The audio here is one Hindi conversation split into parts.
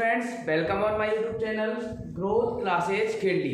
Friends, welcome on my YouTube channel growth classes खेली।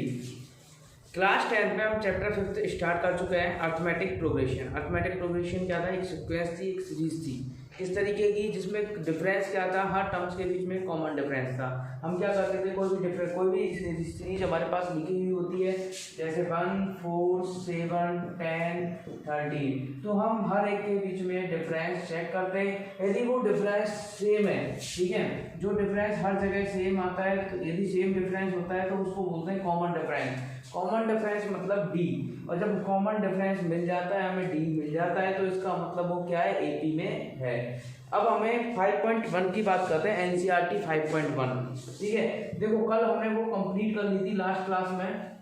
क्लास 10 में हम चैप्टर 5 स्टार्ट कर चुके हैं। Arithmetic progression. अर्थमेटिक प्रोग्रेशन क्या था? एक सीक्वेंस थी, एक सीरीज थी इस तरीके की, जिसमें डिफरेंस क्या था? हर टर्म्स के बीच में कॉमन डिफरेंस था। हम क्या करते थे, कोई भी सीरीज हमारे पास लिखी हुई होती है, जैसे 1, 4, 7, 10, 13, तो हम हर एक के बीच में डिफरेंस चेक करते हैं। यदि वो डिफरेंस सेम है, ठीक है, जो डिफरेंस हर जगह सेम आता है, तो यदि सेम डिफरेंस होता है तो उसको बोलते हैं कॉमन डिफरेंस। कॉमन डिफरेंस मतलब डी, और जब कॉमन डिफरेंस मिल जाता है, हमें डी मिल जाता है, तो इसका मतलब वो क्या है? एपी में है। अब हमें 5.1 की बात करते हैं, एनसीईआरटी 5.1। ठीक है, देखो कल हमने वो कंप्लीट कर ली थी लास्ट क्लास में।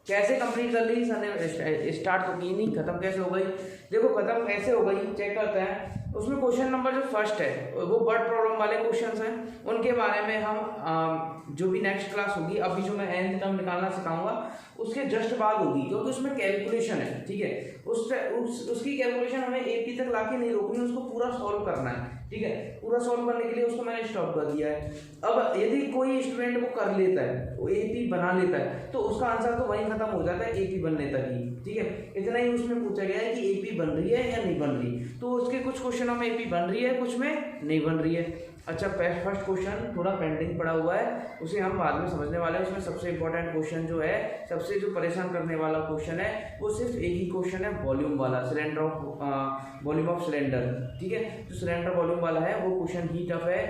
कैसे कंप्लीट कर ली? सर ने स्टार्ट तो की नहीं, खत्म कैसे हो गई? देखो खत्म कैसे हो गई, चेक करते हैं। उसमें क्वेश्चन नंबर जो फर्स्ट है वो वर्ड प्रॉब्लम वाले क्वेश्चंस हैं, उनके बारे में हम जो भी नेक्स्ट क्लास होगी, अभी जो मैं एंड टर्म निकालना सिखाऊंगा उसके जस्ट बाद होगी, क्योंकि उसमें कैलकुलेशन है। ठीक है, उसकी कैलकुलेशन हमें एपी तक लाके नहीं रोकनी, उसको पूरा सॉल्व करना है। ठीक है, पूरा सॉल्व करने के लिए उसको मैंने स्टॉप कर दिया है। अब यदि कोई स्टूडेंट वो कर लेता है, वो एपी बना लेता है, तो उसका आंसर तो वहीं खत्म हो जाता है, एपी बनने तक ही। ठीक है, इतना ही उसमें पूछा गया है कि एपी बन रही है या नहीं बन रही, तो उसके कुछ क्वेश्चनों में एपी बन रही है, कुछ में नहीं बन रही है। अच्छा, फर्स्ट क्वेश्चन थोड़ा पेंडिंग पड़ा हुआ है, उसे हम बाद में समझने वाले हैं। उसमें सबसे इंपॉर्टेंट क्वेश्चन जो है, सबसे जो परेशान करने वाला क्वेश्चन है, वो सिर्फ एक ही क्वेश्चन है, वॉल्यूम वाला, cylinder of volume of cylinder. ठीक है, जो सिलेंडर वॉल्यूम वाला है वो क्वेश्चन ही टफ है।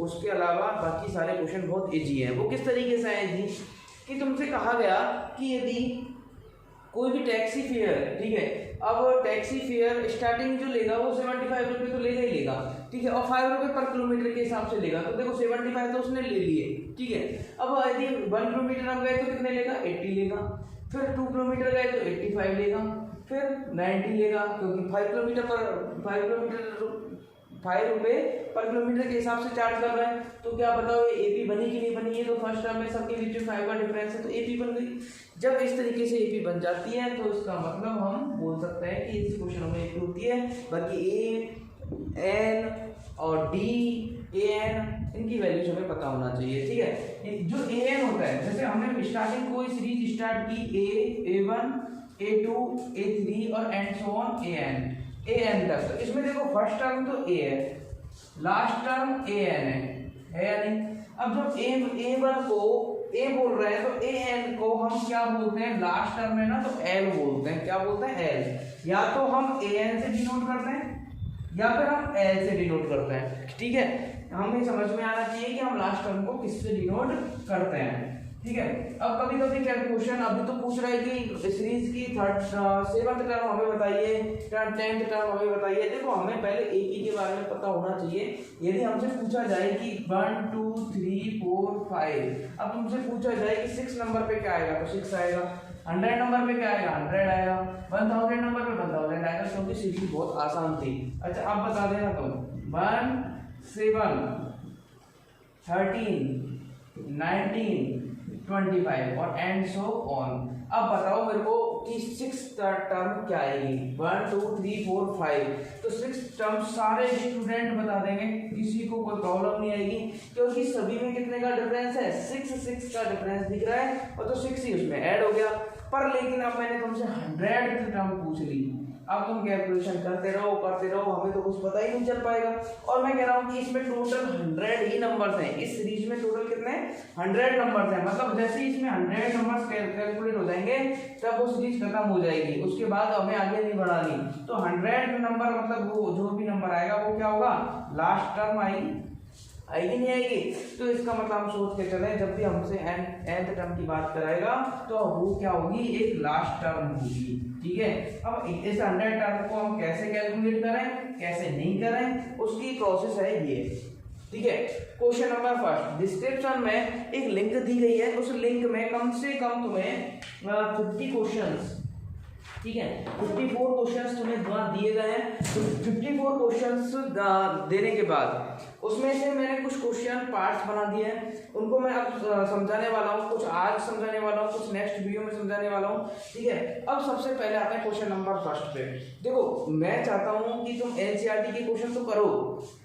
उसके अलावा बाकी सारे क्वेश्चन बहुत ईजी हैं। वो किस तरीके से है ईजी कि तुमसे कहा गया कि यदि कोई भी टैक्सी फेयर, ठीक है, अब टैक्सी फेयर स्टार्टिंग जो लेगा वो 75 रुपये तो लेगा ही लेगा, ठीक है, और 5 रुपये पर किलोमीटर के हिसाब से लेगा, तो देखो 75 तो उसने ले लिए। ठीक है, अब यदि 1 किलोमीटर हम गए तो कितने लेगा? 80 लेगा। फिर 2 किलोमीटर गए तो 85 लेगा, फिर 90 लेगा, क्योंकि 5 रुपये पर किलोमीटर के हिसाब से चार्ज कर रहा है। तो क्या बताओ ये एपी बनी कि नहीं बनी? है तो फर्स्ट टर्म में सबके बीच में 5 का डिफरेंस है, तो एपी बन गई। जब इस तरीके से एपी बन जाती है तो इसका मतलब हम बोल सकते हैं कि इस क्वेश्चन में एपी होती है। बाकी ए एन और डी ए एन इनकी वैल्यूज हमें पता होना चाहिए। ठीक है, जो ए एन होता है, जैसे हमने स्टार्टिंग कोई सीरीज स्टार्ट की A1 A2 A3 और and so on A N तक, तो इसमें देखो फर्स्ट टर्म तो ए है, लास्ट टर्म ए एन है या नहीं? अब जब A1 को ए बोल रहे हैं तो ए एन को हम क्या बोलते हैं? लास्ट टर्म है ना, तो एल बोलते हैं। क्या बोलते हैं? एल। या तो हम ए एन से डिनोट करते हैं या फिर हम एल से डिनोट करते हैं। ठीक है, हमें समझ में आना चाहिए कि हम लास्ट टर्म को किससे डिनोट करते हैं। ठीक है, अब कभी कभी क्या क्वेश्चन अभी तो पूछ रहा है कि सीरीज की 7th टर्म हमें बताइए, 10th टर्म हमें बताइए। देखो हमें पहले एपी के बारे में पता होना चाहिए। यदि हमसे पूछा जाए कि 1 2 3 4 5, अब तुमसे पूछा जाए कि 6 नंबर पे क्या आएगा, तो 6 आएगा। 100 नंबर पे क्या आएगा? 100 आएगा। 1000 नंबर पे 1000 आएगा, क्योंकि सीरीज बहुत आसान थी। अच्छा, अब बता देना तुम 1 7 13 19 25 और एंड सो ऑन। अब बताओ मेरे को कि 6th टर्म क्या आएगी? 1 2 3 4 5, तो 6th टर्म सारे स्टूडेंट बता देंगे, किसी को कोई प्रॉब्लम नहीं आएगी, क्योंकि सभी में कितने का डिफरेंस है? 6 का डिफरेंस दिख रहा है, और तो 6 ही उसमें ऐड हो गया। पर लेकिन अब मैंने तुमसे 100 टर्म पूछ ली, अब तुम कैलकुलेशन करते रहो, हमें तो कुछ पता ही नहीं चल पाएगा। और मैं कह रहा हूँ कि इसमें टोटल 100 ही नंबर्स हैं। इस सीरीज में टोटल कितने? 100 नंबर्स हैं। मतलब जैसे ही इसमें 100 नंबर्स कैलकुलेट हो जाएंगे तब वो सीरीज खत्म हो जाएगी, उसके बाद हमें आगे नहीं बढ़ानी। तो 100 नंबर मतलब वो जो भी नंबर आएगा वो क्या होगा? लास्ट टर्म आएगी नहीं आएगी? तो इसका मतलब हम सोच के चले, जब भी हमसे nth टर्म की बात कराएगा तो वो क्या होगी? एक लास्ट टर्म होगी। ठीक है, अब इस 100 टर्म को हम कैसे कैलकुलेट करें, कैसे नहीं करें, उसकी प्रोसेस है ये। ठीक है, क्वेश्चन नंबर फर्स्ट, डिस्क्रिप्शन में एक लिंक दी गई है, उस लिंक में कम से कम तुम्हें 50 क्वेश्चंस, ठीक है, 54 क्वेश्चंस तुम्हें दिए गए हैं। तो 54 क्वेश्चंस देने के बाद उसमें से मैंने कुछ क्वेश्चन पार्ट्स बना दिए हैं, उनको मैं अब समझाने वाला हूँ, कुछ आज समझाने वाला हूँ, कुछ नेक्स्ट वीडियो में समझाने वाला हूँ, ठीक है। अब सबसे पहले आता है क्वेश्चन नंबर फर्स्ट पे। देखो मैं चाहता हूँ कि तुम एनसीईआरटी के क्वेश्चन तो करो,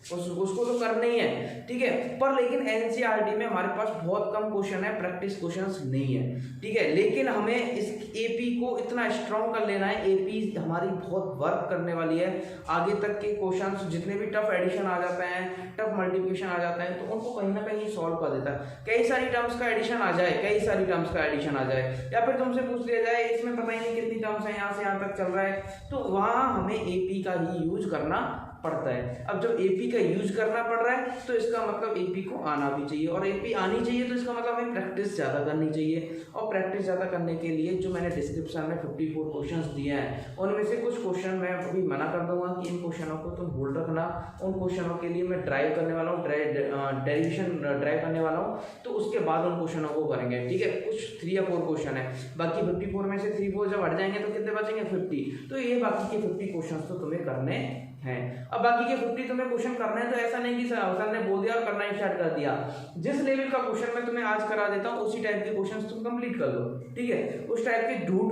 उसको तो करना ही है, ठीक है, पर लेकिन एनसीईआरटी में हमारे पास बहुत कम क्वेश्चन है, प्रैक्टिस क्वेश्चंस नहीं है, ठीक है। लेकिन हमें इस एपी को इतना स्ट्रॉन्ग कर लेना है, एपी हमारी बहुत वर्क करने वाली है। आगे तक के क्वेश्चंस जितने भी टफ एडिशन आ जाते हैं, टफ मल्टीप्लिकेशन आ जाता है, तो उनको कहीं ना कहीं सॉल्व कर देता है। कई सारी टर्म्स का एडिशन आ जाए, कई सारी टर्म्स का एडिशन आ जाए, या फिर तुमसे पूछ लिया जाए इसमें पता ही नहीं कितनी टर्म्स हैं, यहाँ से यहाँ तक चल रहा है, तो वहाँ हमें एपी का ही यूज करना पड़ता है। अब जब एपी का यूज करना पड़ रहा है तो इसका मतलब एपी को आना भी चाहिए, और एपी आनी चाहिए तो इसका मतलब हमें प्रैक्टिस ज़्यादा करनी चाहिए। और प्रैक्टिस ज़्यादा करने के लिए जो मैंने डिस्क्रिप्शन में 54 क्वेश्चंस दिए हैं, उनमें से कुछ क्वेश्चन मैं अभी मना कर दूंगा कि इन क्वेश्चनों को तुम होल्ड रखना। उन क्वेश्चनों के लिए मैं ड्राइव करने वाला हूँ, डेरिवेशन ड्राइव करने वाला हूँ, तो उसके बाद उन क्वेश्चनों को करेंगे, ठीक है। कुछ 3 या 4 क्वेश्चन है, बाकी 54 में से 3 4 जब हट जाएंगे तो कितने बचेंगे 50। तो ये बाकी के 50 क्वेश्चन तो तुम्हें करने हैं। अब बाकी के 50 तुम्हें क्वेश्चन करना है, तो ऐसा नहीं कि सर ने बोल दिया और करना स्टार्ट कर दिया। जिस लेवल का क्वेश्चन मैं तुम्हें आज करा देता हूँ उसी टाइप के क्वेश्चंस तुम कंप्लीट कर लो, ठीक है। उस टाइप के ढूंढ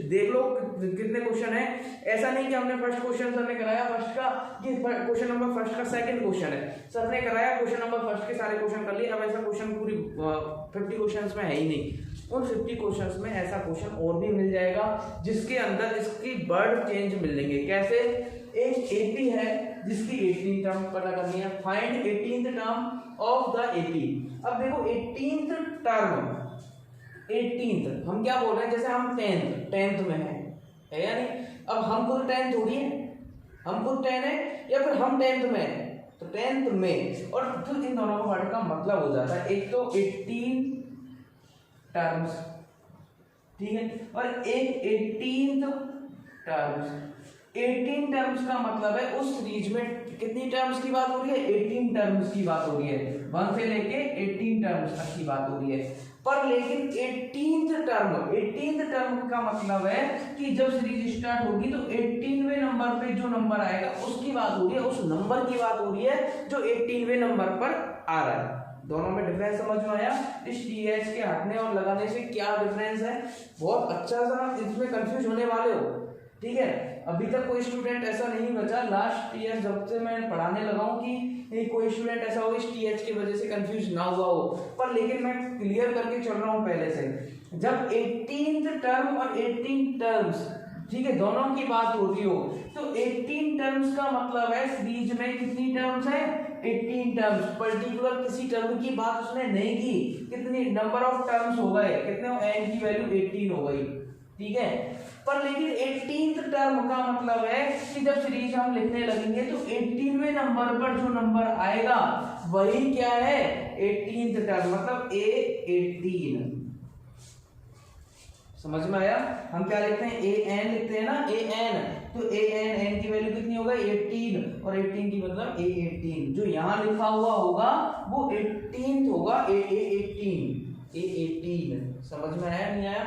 देख लो कितने क्वेश्चन है। ऐसा नहीं कि हमने फर्स्ट क्वेश्चन सर ने कराया फर्स्ट का, ये क्वेश्चन नंबर फर्स्ट का सेकंड क्वेश्चन है, सर ने कराया क्वेश्चन नंबर फर्स्ट के सारे क्वेश्चन कर लिए। अब ऐसा क्वेश्चन पूरी 50 क्वेश्चन में है ही नहीं। उन 50 क्वेश्चन में ऐसा क्वेश्चन और भी मिल जाएगा जिसके अंदर इसकी वर्ड चेंज मिलेंगे। कैसे? एक एपी है जिसकी 18th टर्म पता करनी है, find 18th term of the AP. अब देखो 18th टर्म, 18th हम क्या बोल रहे हैं, जैसे हम 10th में है या नहीं। अब हम खुद 10 थोड़ी है, हम खुद 10 है या फिर हम 10th में है, तो 10th में, और फिर इन दोनों का वर्ड का मतलब हो जाता है, एक तो 18 टर्म्स, ठीक है, और एक 18th टर्म्स। 18 टर्म्स का मतलब है उस सीरीज में कितनी टर्म्स की बात हो रही है, 18 टर्म्स की बात हो रही है, 1 से लेके 18 टर्म्स तक की बात हो रही है। पर लेकिन 18th टर्म का मतलब है कि जब सीरीज स्टार्ट होगी तो 18वें नंबर पे जो नंबर आएगा उसकी बात हो रही है, उस नंबर की बात हो रही है जो 18वें नंबर पर आ रहा है। दोनों में डिफरेंस समझ में आया? इस टीएच के हटने और लगाने से क्या डिफरेंस है, बहुत अच्छा सा इसमें कंफ्यूज होने वाले हो, ठीक है। अभी तक कोई स्टूडेंट ऐसा नहीं बचा लास्ट ईयर जब से मैं पढ़ाने लगा हूँ कि कोई स्टूडेंट ऐसा हो इस टीएच की वजह से कंफ्यूज ना हुआ हो, पर लेकिन मैं क्लियर करके चल रहा हूँ पहले से। जब 18th टर्म और 18 टर्म्स, ठीक है, दोनों की बात हो रही हो, तो 18 टर्म्स का मतलब है सीरीज में कितनी टर्म्स है, 18 टर्म्स। पर्टिकुलर किसी टर्म की बात उसने नहीं की, कितनी नंबर ऑफ टर्म्स हो गए, कितने, n की वैल्यू 18 हो गई, ठीक है। पर लेकिन 18th टर्म का मतलब है कि जब सीरीज हम लिखने लगेंगे तो 18वें नंबर पर जो नंबर आएगा वही क्या है, 18th टर्म, मतलब A18। समझ में आया? हम क्या लिखते हैं, an लिखते हैं ना, an, तो an की वैल्यू कितनी होगा 18, और 18 की मतलब A18। जो यहाँ लिखा हुआ होगा वो 18th होगा, A18। समझ में आया नहीं आया?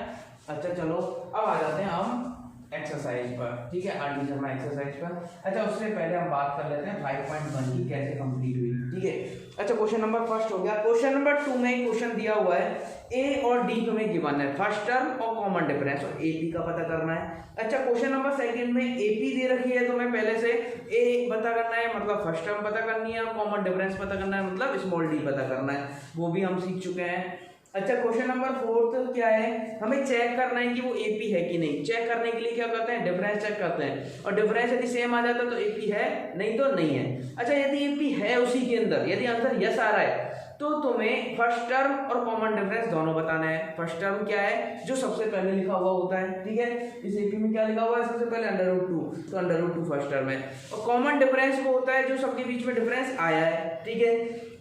अच्छा चलो अब आ जाते हैं हम एक्सरसाइज पर, ठीक है, आर डी शर्मा एक्सरसाइज पर। अच्छा उससे पहले हम बात कर लेते हैं 5.1 की कैसे कंप्लीट हुई, ठीक है। अच्छा क्वेश्चन नंबर फर्स्ट हो गया। क्वेश्चन नंबर 2 में क्वेश्चन दिया हुआ है, ए और डी तुम्हें गिवन है, फर्स्ट टर्म और कॉमन डिफरेंस, और एपी का पता करना है। अच्छा क्वेश्चन नंबर सेकंड में एपी दे रखी है, तुम्हें पहले से ए पता करना है, मतलब फर्स्ट टर्म पता करनी है, और कॉमन डिफरेंस पता करना है, मतलब स्मॉल डी पता करना है, वो भी हम सीख चुके हैं। अच्छा क्वेश्चन नंबर 4 क्या है, हमें चेक करना है कि वो एपी है कि नहीं। चेक करने के लिए क्या करते हैं, डिफरेंस चेक करते हैं, और डिफरेंस यदि सेम आ जाता है तो एपी है, नहीं तो नहीं है। अच्छा यदि एपी है उसी के अंदर, यदि आंसर यस आ रहा है तो तुम्हें फर्स्ट टर्म और कॉमन डिफरेंस दोनों बताना है। फर्स्ट टर्म क्या है, जो सबसे पहले लिखा हुआ होता है, ठीक है, इस एपी में क्या लिखा हुआ है सबसे पहले √2, तो √2 फर्स्ट टर्म है। और कॉमन डिफरेंस वो होता है जो सबके बीच में डिफरेंस आया है, ठीक है।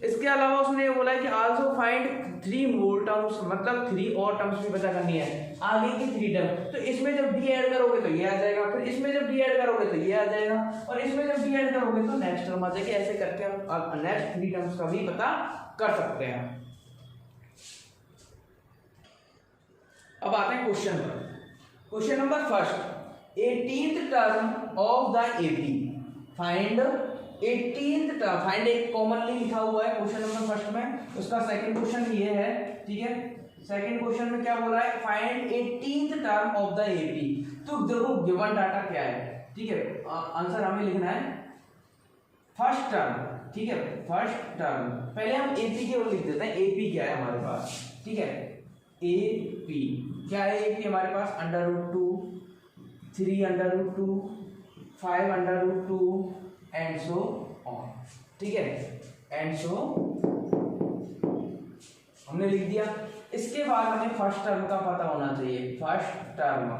इसके अलावा उसने ये बोला है कि आल्सो फाइंड 3 मोर टर्म्स, मतलब 3 और टर्म्स भी पता करनी है, आगे की 3 टर्म। तो इसमें जब डी ऐड करोगे तो ये आ जाएगा, फिर इसमें जब डी ऐड करोगे तो ये आ जाएगा, और इसमें जब डी ऐड करोगे तो नेक्स्ट टर्म आ जाएगी। ऐसे करके हम नेक्स्ट 3 टर्म्स का भी पता कर सकते हैं। अब आते हैं क्वेश्चन पर। Question number first, 18th term of the AP, find 18th term find एक कॉमनली लिखा हुआ है क्वेश्चन नंबर फर्स्ट में, उसका सेकंड क्वेश्चन ये है, ठीक है। सेकंड क्वेश्चन में क्या बोला है, find 18th term of the AP. तो देखो गिवन डाटा क्या है, ठीक है, आंसर हमें लिखना है फर्स्ट टर्म, ठीक है, फर्स्ट टर्म। पहले हम एपी की ओर लिख देते हैं, एपी क्या है हमारे पास, ठीक है, एपी क्या है, एपी हमारे पास √2, 3√2, 5√2 एंड सो ऑन, ठीक है, एंड सो हमने लिख दिया। इसके बाद हमें फर्स्ट टर्म का पता होना चाहिए, फर्स्ट टर्म,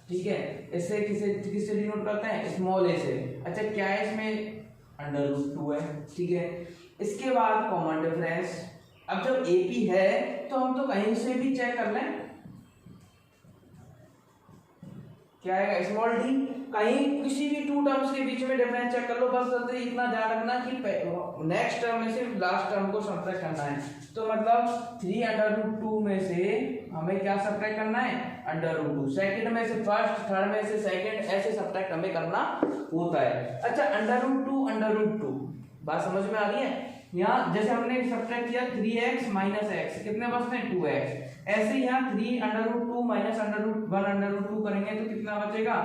ठीक है, इससे किससे डिनोट करते हैं, स्मॉल ए से। अच्छा क्या है इसमें, √2 है, ठीक है। इसके बाद कॉमन डिफरेंस, अब जब एपी है तो हम तो कहीं से भी चेक कर लें, क्या आएगा, स्मॉल डी, कहीं किसी भी टू टर्म्स के बीच में डिफरेंस चेक कर लो, बस इतना ध्यान रखना कि नेक्स्ट टर्म में से लास्ट टर्म को सब्ट्रैक्ट करना है। तो मतलब 3√2 में से हमें क्या सब्ट्रैक्ट करना है, √2, सेकंड में से फर्स्ट, थर्ड में से सेकंड, ऐसे सब्ट्रैक्ट हमें करना होता है। अच्छा √2 बात समझ में आ रही है। यहाँ जैसे हमने सब्ट्रैक्ट किया 3x माइनस x, कितने बचते हैं, 2x। ऐसे यहाँ 3√2 माइनस √1√2 करेंगे तो कितना बचेगा,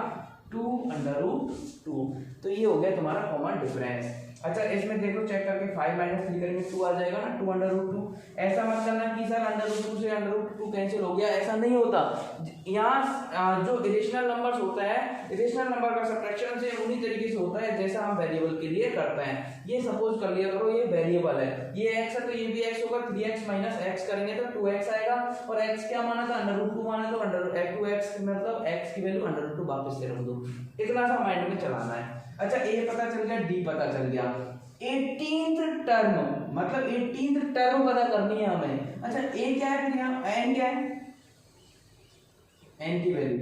2√2। तो ये हो गया तुम्हारा कॉमन डिफरेंस। अच्छा इसमें देखो चेक करके 5 - 3 करेंगे 2 आ जाएगा ना, 2√2। ऐसा मत करना कि सर √2 से √2 कैंसिल हो गया, ऐसा नहीं होता। यहाँ जो इरेशनल नंबर्स होता है, इरेशनल नंबर का सब्ट्रैक्शन से उन्हीं तरीके से होता है जैसा हम वेरिएबल के लिए करते हैं। ये सपोज कर लिया करो ये वेरिएबल है, ये x है तो ये भी x होगा, 3x माइनस x करेंगे तो 2x आएगा, और x क्या माना था, √2 माना तो 2x मतलब x की वैल्यू √2 वापस से रख दो। इतना सा माइंड में चलाना है। अच्छा ए पता चल गया, डी पता चल गया, 18th टर्म मतलब 18th टर्म पता करनी है हमें। अच्छा ए क्या है, फिर यहाँ एन क्या है, एन की वैल्यू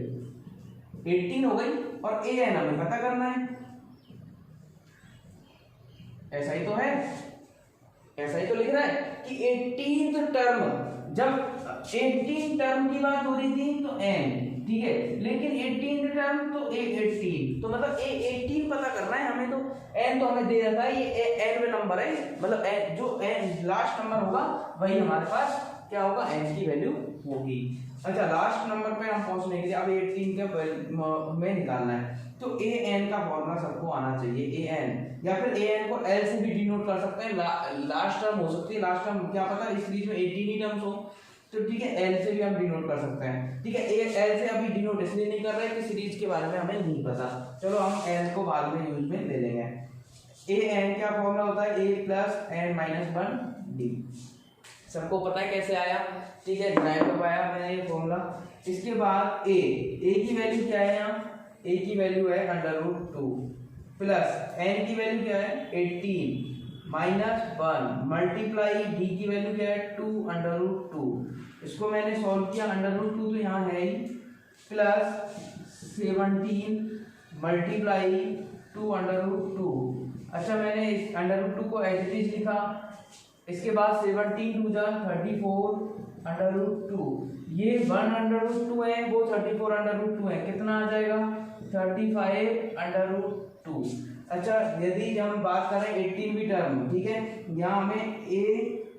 18 हो गई, और ए एन हमें पता करना है। ऐसा ही तो है, ऐसा ही तो लिख रहा है कि 18th टर्म, जब 18 टर्म की बात हो रही थी तो एन, ठीक है, लेकिन 18th टर्म तो ए 18, तो मतलब ए 18 पता करना है हमें। तो एन तो हमें दे जाता है, ये एन में नंबर है, मतलब एन जो एन लास्ट नंबर होगा वही हमारे पास क्या होगा, एन की वैल्यू होगी। अच्छा लास्ट नंबर पे हम पहुंचने के लिए अब 18 के में निकालना है, तो ए एन का फॉर्मूला सबको आना चाहिए, ए एन, या फिर ए एन को एल से भी डिनोट कर सकते हैं। लास्ट टर्म हो सकती है, लास्ट टर्म क्या पता इस सीरीज में 18 ही टर्म्स हो, तो ठीक है एल से भी हम डिनोट कर सकते हैं, ठीक है। एल से अभी डिनोट इसलिए नहीं कर रहे कि सीरीज के बारे में हमें नहीं पता, चलो हम एल को बाद में यूज में ले लेंगे। ए एन क्या फॉर्मूला होता है, ए प्लस एन माइनस 1 डी, सबको पता है कैसे आया, ठीक है, ड्राइव कर पाया मैंने ये फॉर्मूला। इसके बाद ए की वैल्यू क्या है, यहाँ ए की वैल्यू है √2 प्लस एन की वैल्यू क्या है 18 -1 मल्टीप्लाई डी की वैल्यू क्या है 2√2, इसको मैंने सॉल्व किया, √2 तो यहाँ है ही, प्लस 17 मल्टीप्लाई 2√2। अच्छा मैंने √2 को एज इट इज लिखा, इसके बाद 17 2 जा 34√2, ये 1√2 है, वो 34√2 है, कितना आ जाएगा 35√2। अच्छा यदि हम बात करें 18वीं टर्म, ठीक है, यहाँ हमें ए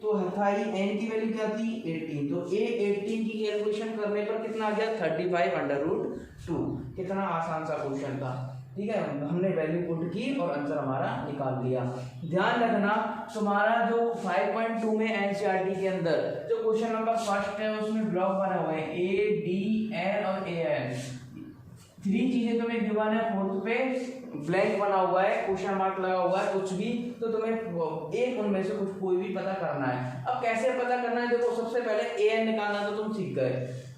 तो था ही, एन की वैल्यू क्या थी 18, तो ए 18 की कैलकुलेशन करने पर कितना आ गया 35√2। कितना आसान सा क्वेश्चन था, ठीक है, हमने वैल्यू पुट की और आंसर हमारा निकाल लिया। ध्यान रखना तुम्हारा जो 5.2 में एनसीईआरटी के अंदर जो क्वेश्चन नंबर फर्स्ट है उसमें ब्लॉक बना हुआ है ए डी एन और ए एन, 3 चीजें तुम्हें गिवन है, फोर्थ पे ब्लैंक बना हुआ है, क्वेश्चन मार्क लगा हुआ है, कुछ भी, तो तुम्हें एक उनमें से कुछ कोई भी पता करना है। अब कैसे पता करना है, देखो सबसे पहले ए एन निकालना तो तुम सीख गए,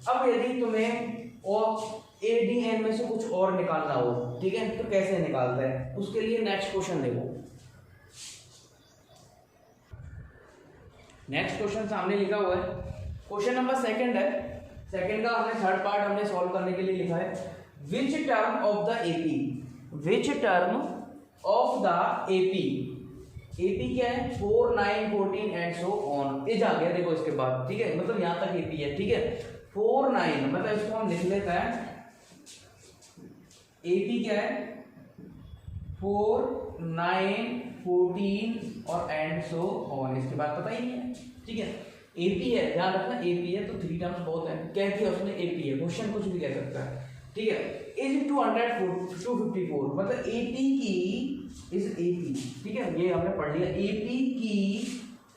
अब यदि तुम्हें और ए डी एन में से कुछ और निकालना हो, ठीक है, तो कैसे निकालते हैं, उसके लिए नेक्स्ट क्वेश्चन देखो। नेक्स्ट क्वेश्चन सामने लिखा हुआ है, क्वेश्चन नंबर सेकंड है, सेकंड का हमने थर्ड पार्ट हमने सॉल्व करने के लिए लिखा है, which term of the AP, which term of the AP, AP क्या है 4 9 14 एंड सो ऑन, ये जा गया देखो इसके बाद, ठीक है, मतलब यहां तक एपी है, ठीक है, 4 9 मतलब इसको हम लिख लेते हैं, एपी क्या है 4 9 14 और एंड सो ऑन, इसके बाद पता ही नहीं है। ठीक है, एपी है, ध्यान रखना एपी है तो 3 टर्म्स बहुत है, कह दिया उसने एपी है, क्वेश्चन कुछ भी कह सकता है। ठीक है, इज 254 मतलब एपी की इज एपी, ठीक है ये हमने पढ़ लिया, एपी की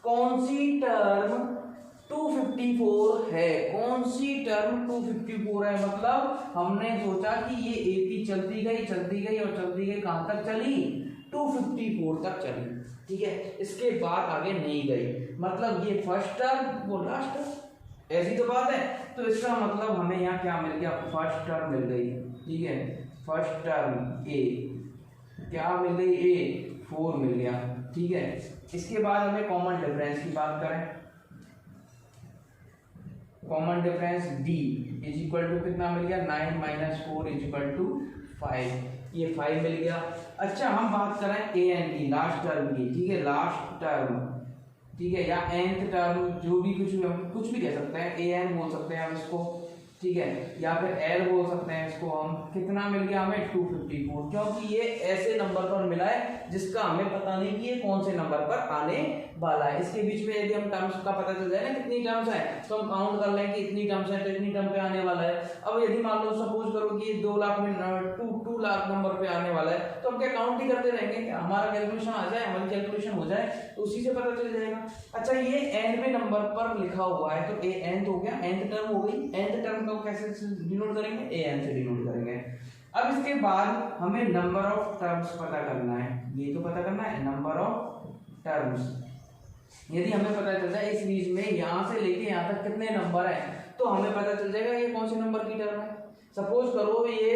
कौन सी टर्म 254 है, कौन सी टर्म 254 है, मतलब हमने सोचा कि ये एपी चलती गई और चलती गई कहां तक चली, 254 तक चली। ठीक है, इसके बाद आगे नहीं गई, मतलब ये फर्स्ट टर्म वो लास्ट टर्म, ऐसी तो बात है। तो इसका मतलब हमें यहाँ क्या मिल गया, फर्स्ट टर्म मिल गई। ठीक है, फर्स्ट टर्म ए क्या मिल गई, ए 4 मिल गया। ठीक है, इसके बाद हमें कॉमन डिफरेंस की बात करें, common difference D is equal to कितना मिल गया, 9 माइनस 4 इज इक्वल टू 5, ये 5 मिल गया। अच्छा हम बात करें ए एन की, लास्ट टर्म की। ठीक है, लास्ट टर्म, ठीक है, या nth टर्म, जो भी कुछ भी कह सकते हैं, ए एन बोल सकते हैं हम इसको। ठीक है, या फिर एल बोल सकते हैं इसको हम। कितना मिल गया हमें, 254, क्योंकि ये ऐसे नंबर पर मिला है जिसका हमें पता नहीं कि ये कौन से नंबर पर आने वाला है। इसके बीच में यदि हम टर्म्स का पता चल जाए ना कितनी टर्म्स है, तो हम काउंट कर लें कि इतनी टर्म्स है तो इतनी टर्म पे आने वाला है। अब यदि मान लो सपोज करो कि 2 लाख में 2 लाख नंबर पे आने वाला है, तो हम क्या काउंट ही करते रहेंगे, हमारा कैलकुलेशन आ जाए, हमारी कैलकुलेशन हो जाए तो उसी से पता चल जाएगा। अच्छा ये nवें नंबर पर लिखा हुआ है तो ए nth हो गया, nth टर्म हो गई। nth टर्म को कैसे डिनोट करेंगे, ए एन से डिनोट करेंगे। अब इसके बाद हमें नंबर ऑफ टर्म्स पता करना है, ये तो पता करना है नंबर ऑफ टर्म्स। यदि हमें पता चल जाए इस सीरीज में यहाँ से लेके यहाँ तक कितने नंबर है, तो हमें पता चल जाएगा ये कौन से नंबर की टर्म है। सपोज करो ये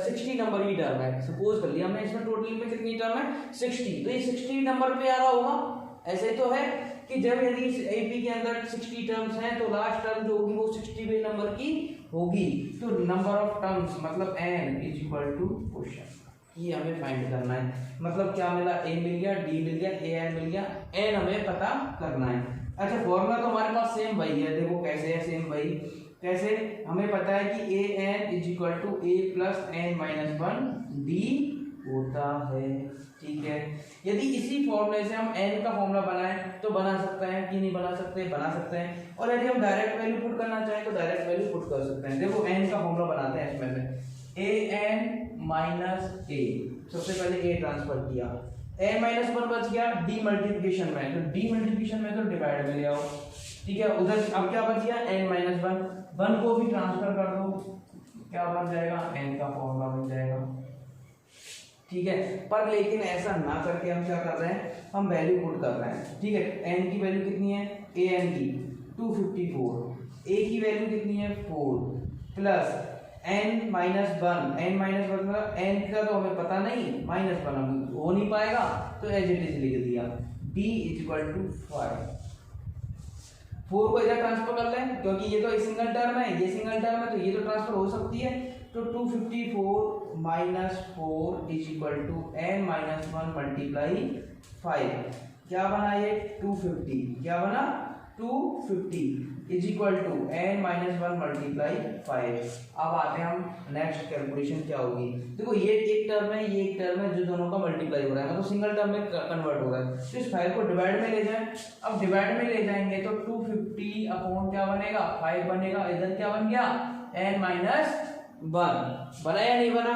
60 नंबर की टर्म है, सपोज कर लिया हमने, इसमें टोटल में कितनी टर्म है, 60, तो ये 60 नंबर पे आ रहा होगा। ऐसे तो है कि जब यदि एपी के अंदर 60 टर्म्स हैं तो लास्ट टर्म जो होगी वो 60वें नंबर की होगी। तो नंबर ऑफ टर्म्स मतलब n is equal to question, ये हमें फाइंड करना है। मतलब क्या मिला, a मिल गया, d मिल गया, a n मिल गया, n हमें पता करना है। अच्छा फॉर्मूला तो हमारे पास सेम वही है, देखो कैसे है, सेम वही कैसे, हमें पता है कि a n is equal to a plus n minus 1 d होता है। ठीक है, यदि इसी फॉर्मूले से हम n का फॉर्मूला बनाएं तो बना सकते हैं कि नहीं बना सकते, बना सकते हैं। और यदि हम डायरेक्ट वैल्यू पुट करना चाहें तो डायरेक्ट वैल्यू पुट कर सकते हैं। देखो n का फॉर्मूला बनाते हैं, इसमें से a n माइनस a, सबसे पहले a ट्रांसफर किया, n माइनस 1 बच गया, d मल्टीप्लिकेशन में, तो d मल्टीप्लिकेशन में तो डिवाइड में ले आओ। ठीक है, उधर अब क्या बच गया, n माइनस 1 को भी ट्रांसफर कर दो, क्या बन जाएगा, n का फॉर्मूला बन जाएगा। ठीक है, पर लेकिन ऐसा ना करके हम क्या कर रहे हैं, हम वैल्यू पुट कर रहे हैं। ठीक है, n की वैल्यू कितनी है, a n की 254, a की वैल्यू कितनी है 4 plus n minus 1, n minus 1 मतलब n का तो हमें पता नहीं, माइनस 1 हम हो नहीं पाएगा तो एज इट इज लिख दिया, d इज इक्वल टू 5। 4 को इधर ट्रांसफर कर लें क्योंकि ये तो सिंगल टर्म है, ये सिंगल टर्म है तो ये तो ट्रांसफर हो सकती है। तो 254 minus 4 is equal to n minus 1 multiply 5, क्या बना ये 250, क्या बना 250 is equal to n minus 1 multiply 5। अब आते हैं हम नेक्स्ट कैलकुलेशन क्या होगी। देखो ये एक टर्म है, ये एक टर्म है, जो दोनों का मल्टीप्लाई हो रहा है, मतलब सिंगल टर्म में कन्वर्ट हो रहा है। तो इस 5 को डिवाइड में ले जाएं, अब डिवाइड में ले जाएंगे तो 250 अपॉन क्या बनेगा 5 बनेगा, इधर क्या बन गया n माइनस 1, बना या नहीं बना।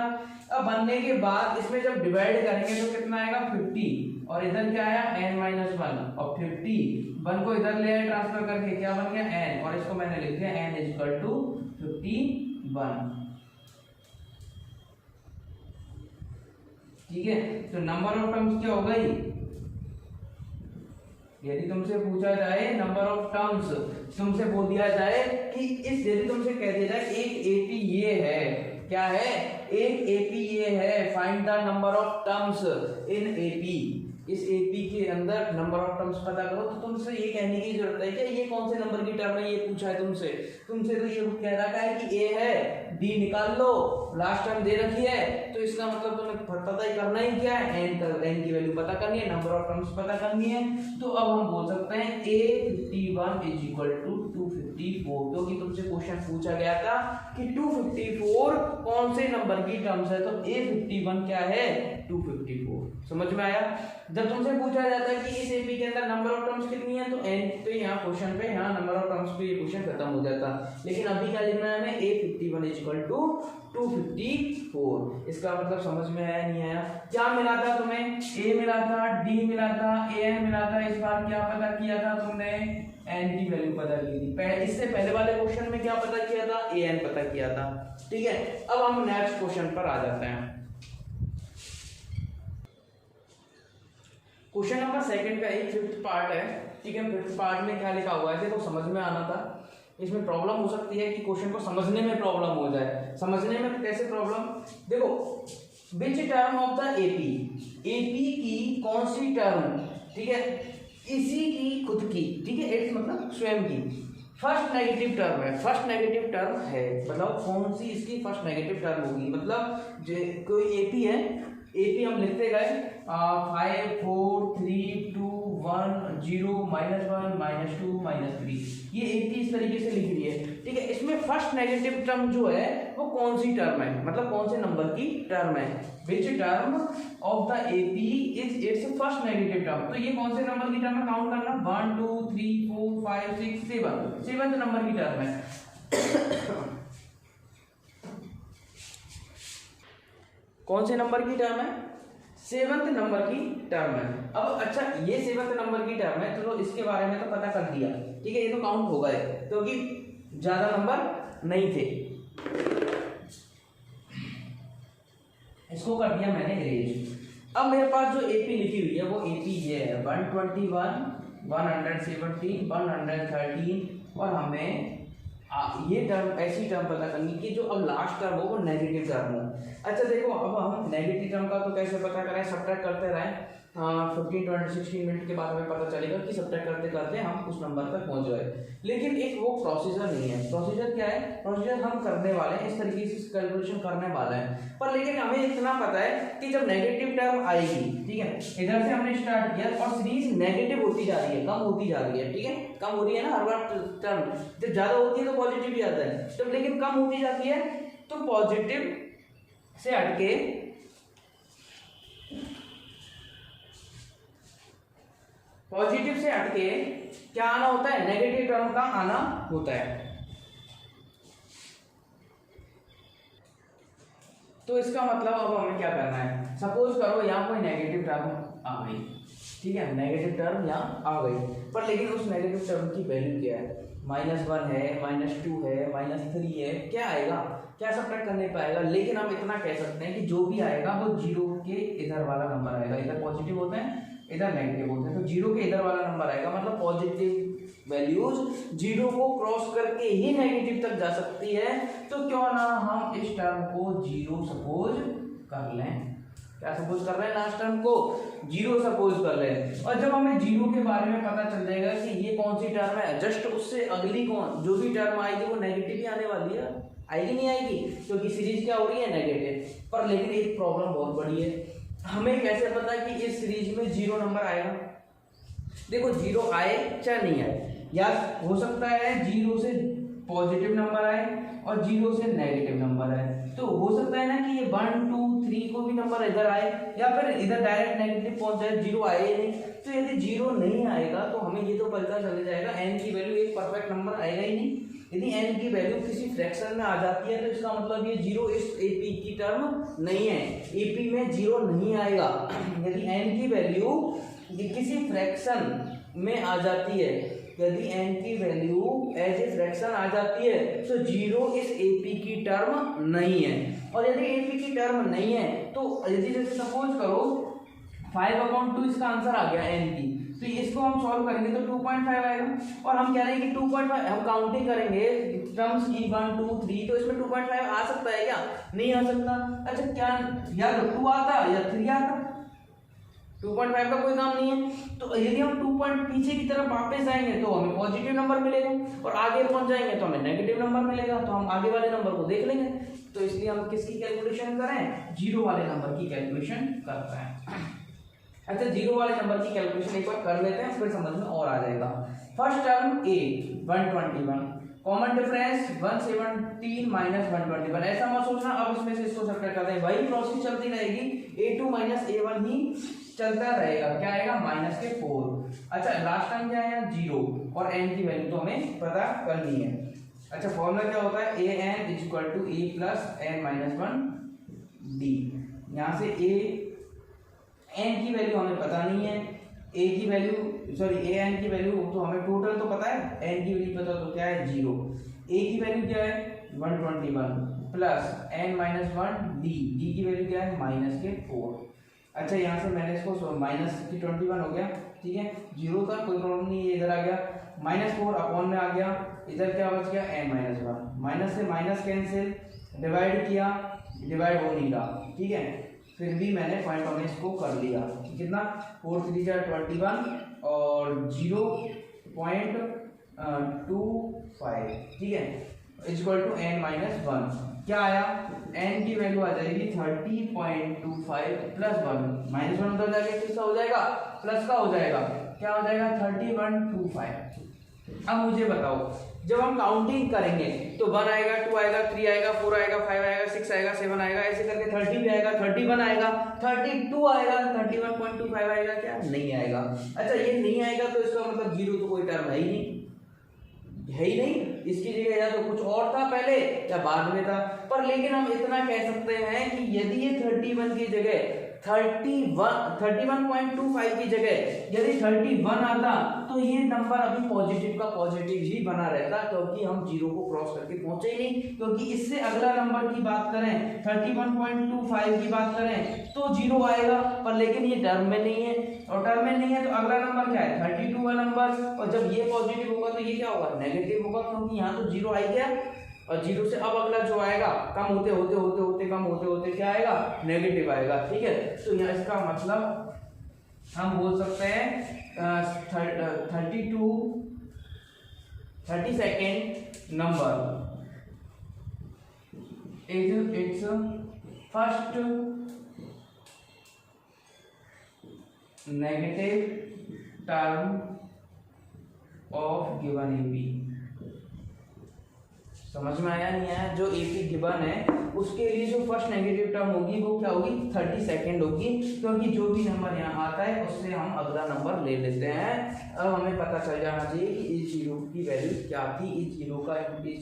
अब बनने के बाद इसमें जब डिवाइड करेंगे तो कितना आएगा 50, और इधर क्या आया n माइनस 1, और 51 को इधर ले आए ट्रांसफर करके, क्या बन गया n, और इसको मैंने लिख दिया n इज इक्वल टू 51। ठीक है, तो नंबर ऑफ टर्म्स क्या हो गई, यदि तुमसे पूछा जाए नंबर ऑफ टर्म्स, तुमसे बोल दिया जाए कि इस, यदि तुमसे कह दिया जाए एक एपी ये है, क्या है, एक एपी ये है, find the number of terms in AP, इस एपी के अंदर नंबर ऑफ टर्म्स पता करो, तो तुमसे ये कहने की जरूरत है कि ये कौन से नंबर की टर्म है, ये पूछा है तुमसे तो ये कह रहा है कि ए है, डी निकाल लो, लास्ट टर्म दे रखी है तो इसका मतलब तुम्हें पता ही करना ही क्या है, एन की वैल्यू पता करनी है, नंबर ऑफ टर्म्स पता करनी है। तो अब हम बोल सकते हैं A51 इज इक्वल टू 254, क्योंकि तुमसे क्वेश्चन पूछा गया था कि 254 कौन से नंबर की टर्म्स है, तो A51 क्या है 254। समझ में आया? जब तुमसे पूछा जाता है कि इस एपी के अंदर नंबर ऑफ टर्म्स कितनी है तो एन पे यहाँ क्वेश्चन पे यहाँ नंबर ऑफ टर्म्स पे ये क्वेश्चन खत्म हो जाता। लेकिन अभी क्या लिखना है हमें A51 इज इक्वल टू 254। इसका मतलब समझ में आया नहीं आया? क्या मिला था तुम्हें? ए मिला था, डी मिला था, एन मिला था। इस बार क्या पता किया था तुमने? एन की वैल्यू पता की थी। इससे पहले वाले क्वेश्चन में क्या पता किया था? एन पता किया था। ठीक है, अब हम नेक्स्ट क्वेश्चन पर आ जाते हैं। क्वेश्चन नंबर सेकंड का एक फिफ्थ पार्ट है। ठीक है, फिफ्थ पार्ट में क्या लिखा हुआ है देखो, समझ में आना था। इसमें प्रॉब्लम हो सकती है कि क्वेश्चन को समझने में प्रॉब्लम हो जाए। समझने में कैसे प्रॉब्लम? देखो, which term of the AP, AP की कौन सी टर्म, ठीक है, इसी की खुद की, ठीक है, एट्स मतलब स्वयं की फर्स्ट नेगेटिव टर्म है। फर्स्ट नेगेटिव टर्म है मतलब कौन सी इसकी फर्स्ट नेगेटिव टर्म होगी? मतलब कोई एपी है, एपी हम लिखते गए 5 4 3 2 1 0 -1 -2 -3, ये एपी इस तरीके से लिख रही है। ठीक है, इसमें फर्स्ट नेगेटिव टर्म जो है वो कौन सी टर्म है, मतलब कौन से नंबर की टर्म है? Which term of the AP is it's first negative term. तो ये कौन से नंबर की टर्म है? काउंट करना, 1 2 3 4 5 6 7, सेवंथ नंबर की टर्म है। कौन से नंबर की टर्म है? सेवंथ नंबर की टर्म है। अब अच्छा, ये सेवंथ नंबर की टर्म है तो इसके बारे में तो पता कर दिया। ठीक है, ये तो काउंट हो गए क्योंकि ज्यादा नंबर नहीं थे। इसको कर दिया मैंने अरेंज। अब मेरे पास जो एपी लिखी हुई है वो एपी ये है 121 117 113, और हमें ये टर्म, ऐसी टर्म पता करनी कि जो अब लास्ट टर्म हो वो नेगेटिव टर्म हो। अच्छा देखो, अब हम नेगेटिव टर्म का तो कैसे पता करें? सब्ट्रैक्ट करते रहें, 15 20 16 मिनट के बाद हमें पता चलेगा कि सब्ट्रैक्ट करते करते हम उस नंबर तक पहुंच गए। लेकिन एक वो प्रोसीजर नहीं है। प्रोसीजर क्या है? प्रोसीजर हम करने वाले हैं, इस तरीके से कैलकुलेशन करने वाले हैं, पर लेकिन हमें इतना पता है कि जब नेगेटिव टर्म आएगी, ठीक है, इधर से हमने स्टार्ट किया और सीरीज नेगेटिव होती जा रही है, कम होती जा रही है। ठीक है, कम हो रही है ना हर बार टर्म, जब ज्यादा होती है तो पॉजिटिव ही आता है, जब लेकिन कम होती जाती है तो पॉजिटिव से हटके क्या आना होता है? नेगेटिव टर्म का आना होता है। तो इसका मतलब अब हमें क्या करना है? सपोज करो यहाँ कोई नेगेटिव टर्म आ गई, ठीक है, नेगेटिव टर्म यहाँ आ गई, पर लेकिन उस नेगेटिव टर्म की वैल्यू क्या है? -1 है, -2 है, -3 है, क्या आएगा? क्या सब्ट्रैक्ट कर नहीं पाएगा। लेकिन हम इतना कह सकते हैं कि जो भी आएगा वो जीरो के इधर वाला नंबर आएगा। इधर पॉजिटिव होते हैं, इधर नेगेटिव होते हैं, तो जीरो के इधर वाला नंबर आएगा। मतलब पॉजिटिव वैल्यूज जीरो को क्रॉस करके ही नेगेटिव तक जा सकती है। तो क्यों ना हम इस टर्म को जीरो सपोज कर लें। क्या सपोज कर रहे हैं? लास्ट टर्म को जीरो सपोज कर लें। और जब हमें जीरो के बारे में पता चल जाएगा कि ये कौन सी टर्म है, जस्ट उससे अगली कौन जो भी टर्म आएगी वो नेगेटिव ही आने वाली है। आएगी नहीं आएगी? क्योंकि सीरीज क्या हो रही है? नेगेटिव। पर लेकिन एक प्रॉब्लम बहुत बड़ी है, हमें कैसे पता कि इस सीरीज में जीरो नंबर आएगा? देखो, जीरो आए चाहे नहीं आए, या हो सकता है जीरो से पॉजिटिव नंबर आए और जीरो से नेगेटिव नंबर आए। तो हो सकता है ना कि ये 1 2 3 को भी नंबर इधर आए या फिर इधर डायरेक्ट नेगेटिव पहुंच जाए, जीरो आए ही नहीं। तो यदि जीरो नहीं आएगा तो हमें ये तो पता चल जाएगा एन की वैल्यू एक परफेक्ट नंबर आएगा ही नहीं। यदि एन की वैल्यू किसी फ्रैक्शन में आ जाती है तो इसका मतलब ये जीरो इस एपी की टर्म नहीं है, एपी में जीरो नहीं आएगा। यदि एन की वैल्यू किसी फ्रैक्शन में आ जाती है, यदि एन की वैल्यू एज ए फ्रैक्शन आ जाती है तो जीरो इस एपी की टर्म नहीं है। और यदि एपी की टर्म नहीं है तो यदि जैसे सपोज करो 5/2 इसका आंसर आ गया एन की, तो इसको हम सॉल्व करेंगे तो 2.5 आएगा। और हम कह रहे हैं कि 2.5 हम काउंटिंग करेंगे टर्म्स की 1 2 3, तो इसमें 2.5 आ सकता है क्या? नहीं आ सकता। अच्छा, क्या या तो 2 आता या 3 आता? 2.5 का कोई काम नहीं है। तो यदि हम 2 पॉइंट पीछे की तरफ वापस जाएंगे तो हमें पॉजिटिव नंबर मिलेगा, और आगे पहुंच जाएंगे तो हमें नेगेटिव नंबर मिलेगा। तो हम आगे वाले नंबर को देख लेंगे। तो इसलिए हम किसकी कैलकुलेशन कर रहे हैं, जीरो वाले नंबर की कैलकुलेशन कर रहे हैं। अच्छा, जीरो वाले नंबर की कैलकुलेशन एक बार कर लेते हैं, फिर समझ में और आ जाएगा। फर्स्ट टर्म ए 121, कॉमन डिफरेंस 117 माइनस 121। ऐसा मत सोचना अब इसमें से इसको सब्ट्रैक्ट करते हैं, वही प्रोसेस चलती रहेगी, a2 माइनस a1 ही चलता रहेगा। क्या आएगा, माइनस के 4। अच्छा, लास्ट टाइम क्या आया, 0, और n की वैल्यू तो हमें पता करनी है। अच्छा, फॉर्मूला क्या होता है, an is equal to a plus n minus 1 d। यहाँ से n की वैल्यू हमें पता नहीं है, a की वैल्यू सॉरी an की वैल्यू तो हमें टोटल तो पता है, n की वैल्यू पता तो क्या है 0। a की वैल्यू क्या है 121 प्लस n माइनस 1 d की वैल्यू क्या है माइनस के 4। अच्छा, यहाँ से मैंने इसको माइनस की 21 हो गया, ठीक है, 0 था कोई प्रॉब्लम नहीं है, इधर आ गया माइनस 4 अपॉन में आ गया, इधर क्या बच गया n माइनस 1, माइनस से माइनस कैंसिल, डिवाइड किया, डिवाइड हो नहीं रहा, ठीक है, फिर भी मैंने फाइंड ऑन इसको कर लिया। कितना 4 3 21 और 0.25, ठीक है, इक्वल टू n माइनस 1। क्या आया, n की वैल्यू आ जाएगी 30.25 प्लस 1, माइनस 1 उधर जाके किसका हो जाएगा, प्लस का हो जाएगा, क्या हो जाएगा 3125। अब मुझे बताओ, जब हम काउंटिंग करेंगे तो 1 आएगा, 2 आएगा, 3 आएगा, 4 आएगा, 5 आएगा, 6 आएगा, 7 आएगा, ऐसे करके 30 भी आएगा, 31 आएगा, 32 आएगा, 31.25 आएगा, क्या नहीं आएगा। अच्छा, ये नहीं आएगा तो इसका मतलब 0 तो कोई टर्म है ही नहीं, है ही नहीं, इसकी जगह या तो कुछ और था पहले या बाद में था। पर लेकिन हम इतना कह सकते हैं कि यदि ये 31 की जगह 31.25 की जगह यदि 31 आता तो ये नंबर अभी पॉजिटिव का पॉजिटिव ही बना रहता, क्योंकि हम 0 को क्रॉस करके पहुंचे ही नहीं। क्योंकि इससे अगला नंबर की बात करें 31.25 की बात करें तो 0 आएगा, पर लेकिन ये टर्म में नहीं है, और टर्म में नहीं है तो अगला नंबर क्या है 32 का नंबर, और जब ये पॉजिटिव होगा तो ये क्या होगा नेगेटिव होगा, क्योंकि यहाँ तो 0 आ गया, और 0 से अब अगला जो आएगा कम होते होते होते होते कम होते होते क्या आएगा नेगेटिव आएगा, ठीक है। तो यहाँ इसका मतलब हम बोल सकते हैं 32 number is it's first negative term of given AP. समझ में आया नहीं आया, जो एपी गिवन है उसके लिए जो फर्स्ट नेगेटिव टर्म होगी वो क्या होगी 32 होगी, क्योंकि जो भी नंबर यहाँ आता है उससे हम अगला नंबर ले लेते हैं। अब हमें पता चल जाना चाहिए कि इस 0 की वैल्यू क्या थी, इस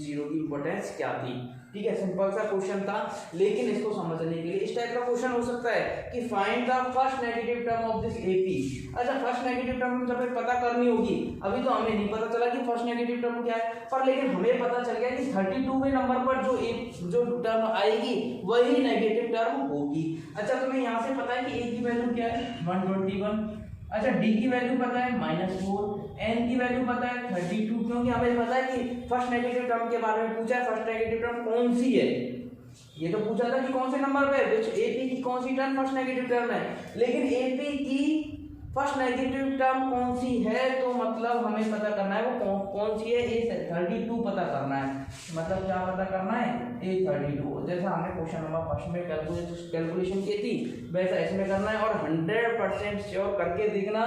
0 की इंपॉर्टेंस क्या थी, ठीक है। सिंपल सा क्वेश्चन था, लेकिन इसको समझने के लिए इस टाइप का क्वेश्चन हो सकता है कि find the first negative term of this AP. अच्छा, फर्स्ट नेगेटिव टर्म हमें पता करनी होगी, अभी तो हमें नहीं पता चला कि फर्स्ट नेगेटिव टर्म क्या है, पर लेकिन हमें पता चल गया कि 32वें नंबर पर जो टर्म आएगी वही नेगेटिव टर्म होगी। अच्छा, तुम्हें यहाँ से पता है कि ए की वैल्यू क्या है 121, अच्छा डी की वैल्यू पता है -4, एन की वैल्यू पता है 32, क्योंकि हमें पता है कि फर्स्ट नेगेटिव टर्म के बारे में पूछा है, फर्स्ट नेगेटिव टर्म कौन सी है, ये तो पूछा था कि कौन से नंबर पे एपी की कौन सी टर्म फर्स्ट नेगेटिव टर्म है, लेकिन एपी की फर्स्ट नेगेटिव टर्म कौन सी है, तो मतलब हमें पता करना है वो कौन सी है, ए 32 पता करना है, मतलब क्या पता करना है ए 32। जैसा हमने क्वेश्चन नंबर फर्स्ट में कैलकुलेशन की थी वैसा इसमें करना है, और 100% श्योर करके देखना,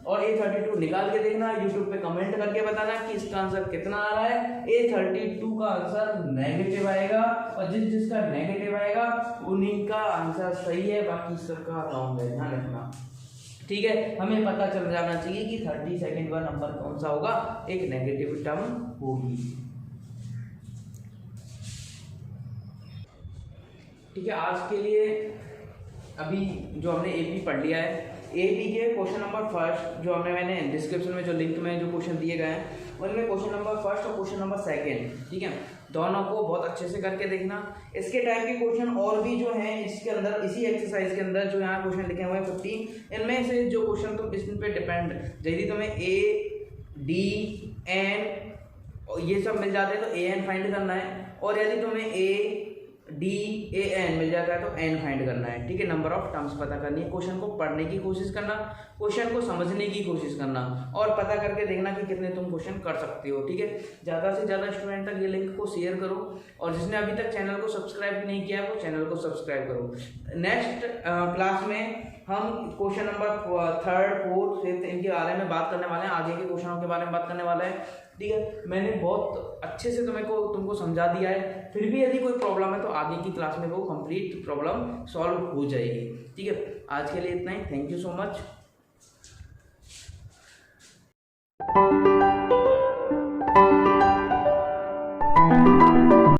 और ए 32 निकाल के देखना, यूट्यूब पे कमेंट करके बताना कि इसका आंसर कितना आ रहा है। ए 32 का आंसर नेगेटिव आएगा, और जिसका नेगेटिव आएगा उन्हीं का आंसर सही है, बाकी सबका रॉन्ग है, ध्यान रखना, ठीक है। हमें पता चल जाना चाहिए कि 32 का नंबर कौन सा होगा, एक नेगेटिव टर्म होगी, ठीक है। आज के लिए अभी जो हमने एपी पढ़ लिया है, एपी के क्वेश्चन नंबर फर्स्ट जो मैंने डिस्क्रिप्शन में जो लिंक में जो क्वेश्चन दिए गए हैं उनमें क्वेश्चन नंबर फर्स्ट और क्वेश्चन नंबर सेकंड, ठीक है, दोनों को बहुत अच्छे से करके देखना। इसके टाइप के क्वेश्चन और भी जो हैं इसके अंदर, इसी एक्सरसाइज के अंदर जो यहाँ क्वेश्चन लिखे हुए हैं 50, इनमें से जो क्वेश्चन तुम इस पे डिपेंड, यदि तुम्हें ए डी एन ये सब मिल जाते हैं तो ए एन फाइंड करना है, और यदि तुम्हें ए DAN मिल जाता है तो n फाइंड करना है, ठीक है। नंबर ऑफ टर्म्स पता करनी है, क्वेश्चन को पढ़ने की कोशिश करना, क्वेश्चन को समझने की कोशिश करना और पता करके देखना कि कितने तुम क्वेश्चन कर सकते हो, ठीक है। ज़्यादा से ज़्यादा स्टूडेंट तक ये लिंक को शेयर करो और जिसने अभी तक चैनल को सब्सक्राइब नहीं किया है वो चैनल को सब्सक्राइब करो। नेक्स्ट क्लास में हम question number 3rd 4th 5th इनके बारे में बात करने वाले हैं, आगे के क्वेश्चनों के बारे में बात करने वाले हैं, ठीक है। मैंने बहुत अच्छे से तुमको समझा दिया है, फिर भी यदि कोई प्रॉब्लम है तो आगे की क्लास में वो कंप्लीट प्रॉब्लम सॉल्व हो जाएगी, ठीक है। आज के लिए इतना ही, थैंक यू सो मच।